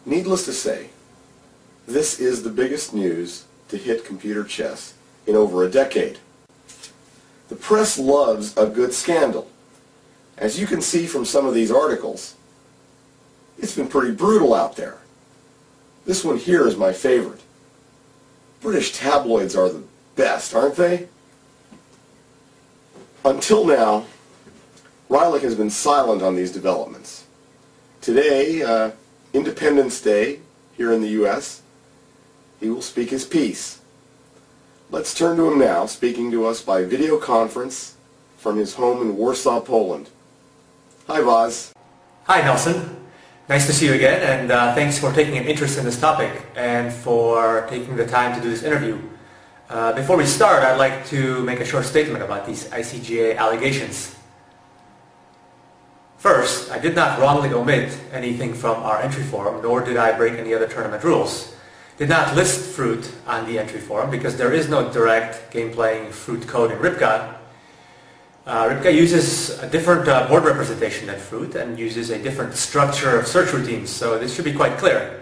Needless to say, this is the biggest news to hit computer chess in over a decade. The press loves a good scandal. As you can see from some of these articles, it's been pretty brutal out there. This one here is my favorite. British tabloids are the best, aren't they? Until now, Riley has been silent on these developments. Today, Independence Day, here in the U.S., he will speak his piece. Let's turn to him now, speaking to us by video conference from his home in Warsaw, Poland. Hi, Vaz. Hi, Nelson. Nice to see you again, and thanks for taking an interest in this topic and for taking the time to do this interview. Before we start, I'd like to make a short statement about these ICGA allegations. First, I did not wrongly omit anything from our entry form, nor did I break any other tournament rules. Did not list fruit on the entry form because there is no direct game-playing fruit code in Rybka. Rybka uses a different board representation than fruit and uses a different structure of search routines, so this should be quite clear.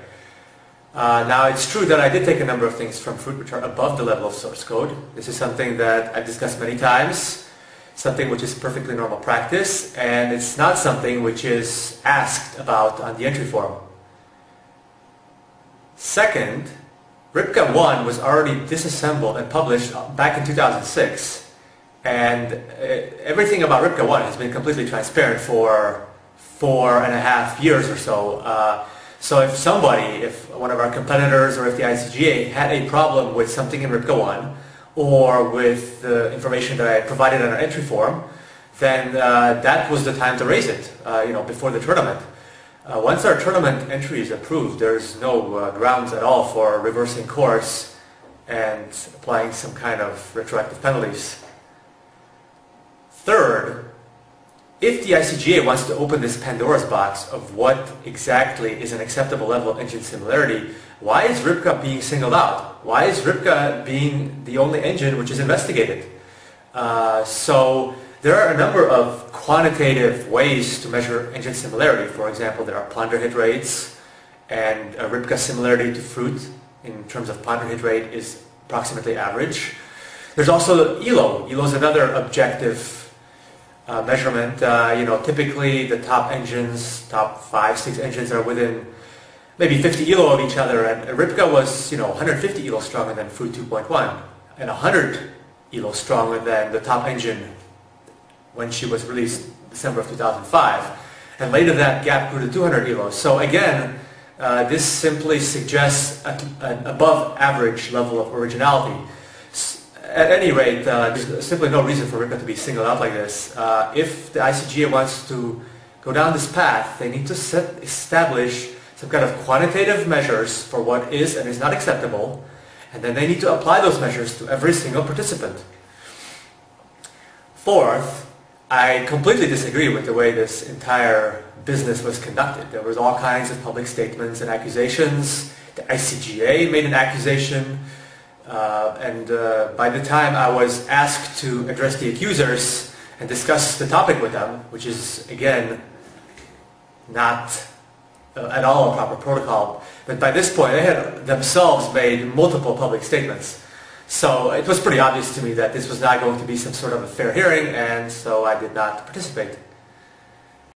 Now, it's true that I did take a number of things from fruit which are above the level of source code. This is something that I've discussed many times, something which is perfectly normal practice, and it's not something which is asked about on the entry form. Second, Rybka 1 was already disassembled and published back in 2006, and everything about Rybka 1 has been completely transparent for 4.5 years or so. So if one of our competitors or if the ICGA had a problem with something in Rybka 1 or with the information that I provided on our entry form, then that was the time to raise it, before the tournament. Once our tournament entry is approved, there's no grounds at all for reversing course and applying some kind of retroactive penalties. Third, if the ICGA wants to open this Pandora's box of what exactly is an acceptable level of engine similarity, why is Rybka being singled out? Why is Rybka being the only engine which is investigated? So there are a number of quantitative ways to measure engine similarity. For example, there are plunder hit rates, and Rybka's similarity to fruit in terms of plunder hit rate is approximately average. There's also ELO. ELO is another objective measurement. Typically the top engines, top 5-6 engines are within maybe 50 ELO of each other, and Rybka was 150 ELO stronger than Fruit 2.1 and 100 ELO stronger than the top engine when she was released December of 2005, and later that gap grew to 200 ELO. So again, this simply suggests an above average level of originality. At any rate, there's simply no reason for Rybka to be singled out like this. If the ICGA wants to go down this path, they need to establish some kind of quantitative measures for what is and is not acceptable, and then they need to apply those measures to every single participant. Fourth, I completely disagree with the way this entire business was conducted. There was all kinds of public statements and accusations. The ICGA made an accusation. And by the time I was asked to address the accusers and discuss the topic with them, which is, again, not at all a proper protocol, but by this point they had themselves made multiple public statements. So it was pretty obvious to me that this was not going to be some sort of a fair hearing, and so I did not participate.